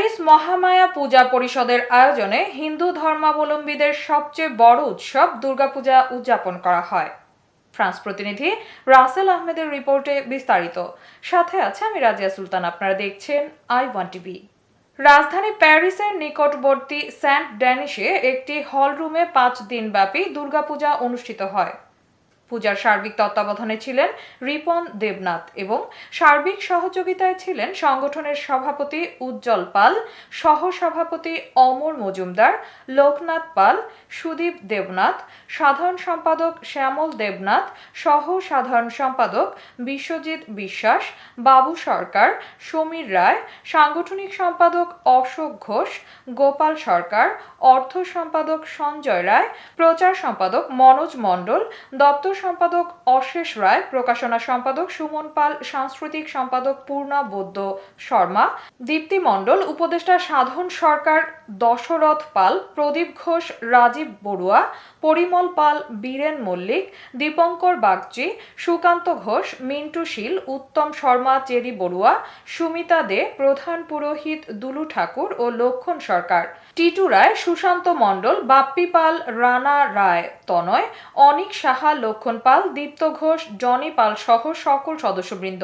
Paris Mahamaya পূজা পরিষদের আয়োজনে হিন্দু ধর্মাবলম্বীদের সবচেয়ে বড় উৎসব দুর্গাপূজা উদযাপন করা হয়। ফ্রান্স প্রতিনিধি রাসেল আহমেদের রিপোর্টে বিস্তারিত। সাথে আছে আমি রাজিয়া সুলতান। আপনারা দেখছেন I1 টিভি। রাজধানী প্যারিসের নিকটবর্তী সেন্ট ডেনিসে একটি হলরুমে 5 দিনব্যাপী দুর্গাপূজা অনুষ্ঠিত হয়। পূজার সার্বিক তত্ত্বাবধানে ছিলেন রিপন দেবনাথ এবং সার্বিক সহযোগিতায় ছিলেন সংগঠনের সভাপতি উজ্জ্বল পাল, সহ-সভাপতি অমর মজুমদার, লোকনাথ পাল, সুদীপ দেবনাথ, সাধারণ সম্পাদক শ্যামল দেবনাথ, সহ-সাধারণ সম্পাদক বিশ্বজিৎ বিশ্বাস, বাবু সরকার, সমীর রায়, সাংগঠনিক সম্পাদক অশোক ঘোষ, গোপাল সরকার, অর্থ সম্পাদক সঞ্জয় রায়, প্রচার সম্পাদক মনোজ মণ্ডল, দপ্তর সম্পাদক অশেষ রায়, প্রকাশনা সম্পাদক সুমন পাল, সাংস্কৃতিক সম্পাদক পূর্ণা বৌদ্ধ শর্মা, দীপ্তি মণ্ডল, উপদেষ্টা সাধন সরকার, দশরথ পাল, প্রদীপ ঘোষ, রাজীব বড়ুয়া, পরিমল পাল, বীরেন মল্লিক, দীপঙ্কর বাগচি, সুকান্ত ঘোষ, মিন্টু শীল, উত্তম শর্মা, চেরি বড়ুয়া, সুমিতা দে, প্রধান পুরোহিত দুলু ঠাকুর ও লক্ষণ সরকার, টিটু রায়, সুশান্ত মণ্ডল, বাপ্পি পাল, রানা রায় তনয়, অনিক সাহা, লক্ষণ পাল, দীপ্ত ঘোষ, জনি পাল সহ সকল সদস্যবৃন্দ।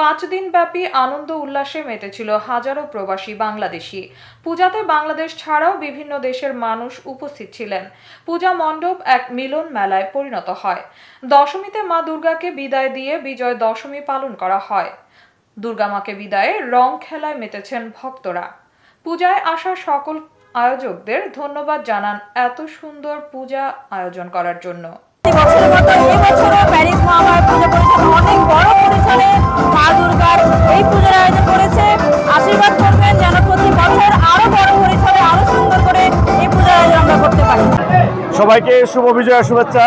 5 দিন ব্যাপী আনন্দ উল্লাসে মেতেছিল হাজারো প্রবাসী বাংলাদেশি। পূজাতে বাংলাদেশ ছাড়াও বিভিন্ন দেশের মানুষ উপস্থিত ছিলেন। পূজা মণ্ডপ এক মিলন মেলায় পরিণত হয়। দশমীতে মা দুর্গাকে বিদায় দিয়ে বিজয় দশমী পালন করা হয়। দুর্গা মাকে বিদায়ে রং খেলায় মেতেছেন ভক্তরা। পূজায় আসা সকল আয়োজকদের ধন্যবাদ জানান এত সুন্দর পূজা আয়োজন করার জন্য। বছরের মতো এই বছরও প্যারিস মহামায়া পূজা পরিষদ অনেক বড় পরিসরে মা দুর্গার এই পূজার আয়োজন করেছে। আশীর্বাদ করবেন যেন প্রতি বছর আরো বড় পরিসরে আরো সুন্দর করে এই পূজার আয়োজন আমরা করতে পারি। সবাইকে শুভ বিজয়া শুভেচ্ছা।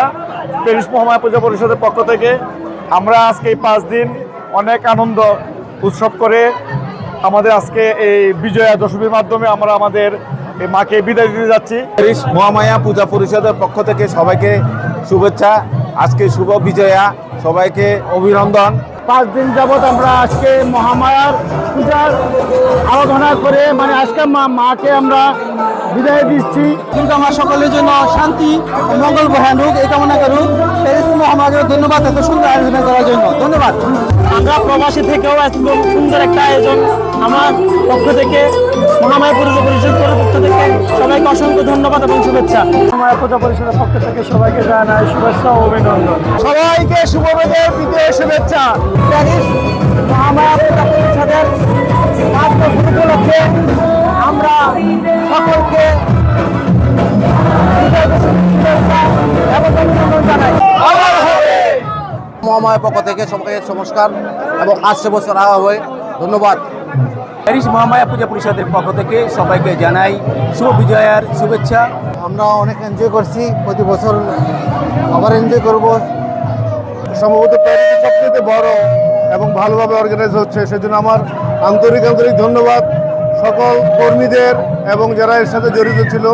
প্যারিস মহামায়া পূজা পরিষদের পক্ষ থেকে আমরা আজকে এই 5 দিন অনেক আনন্দ উৎসব করে আমাদের আজকে এই বিজয়া দশমীর মাধ্যমে আমরা আমাদের এই মাকে বিদায় দিতে যাচ্ছি। প্যারিস মহামায়া পূজা পরিষদের পক্ষ থেকে সবাইকে শুভেচ্ছা। আজকে শুভ বিজয়া, সবাইকে অভিনন্দন। 5 দিন যাবৎ আমরা আজকে মহামায়ার পূজার আরাধনা করে আজকে মাকে আমরা বিদায় দিচ্ছি। কিন্তু আমার সকলের জন্য শান্তি ও মঙ্গল বহান হোক এই কামনা করুন। প্যারিস মহামায়াকে ধন্যবাদ এত সুন্দর আয়োজন করার জন্য। ধন্যবাদ। আমরা প্রবাসী থেকেও এত সুন্দর একটা আয়োজন আমার পক্ষ থেকে মহামায়া পূজা পরিষদের পক্ষ থেকে সবাইকে অসংখ্য ধন্যবাদ এবং শুভেচ্ছা। মহামায়া পূজা পরিষদের পক্ষ থেকে সবাইকে জানাই শুভেচ্ছা ও অভিনন্দন। সবাইকে শুভ বিজয় শুভেচ্ছা। প্যারিস মহামায়া পূজা পরিষদের 5 বছর উপলক্ষে আমরা সকলকে এবং অভিনন্দন জানাই। মহামায়ার পক্ষ থেকে সবাইকে নমস্কার এবং 8 বছর হবে। ধন্যবাদ। প্যারিস মহামায়া পূজা পরিষদের পক্ষ থেকে সবাইকে জানাই শুভ বিজয়ার শুভেচ্ছা। আমরা অনেক এনজয় করছি, প্রতি বছর আবার এনজয় করব। সম্ভবত প্যারিসের সবচেয়ে বড় এবং ভালোভাবে অর্গানাইজ হচ্ছে, সেজন্য আমার আন্তরিক ধন্যবাদ সকল কর্মীদের এবং যারা এর সাথে জড়িত ছিল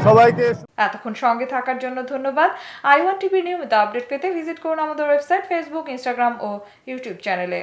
সবাইকে। এতক্ষণ সঙ্গে থাকার জন্য ধন্যবাদ। I1 টিভি নিয়মিত আপডেট পেতে ভিজিট করুন আমাদের ওয়েবসাইট, ফেসবুক, ইনস্টাগ্রাম ও ইউটিউব চ্যানেলে।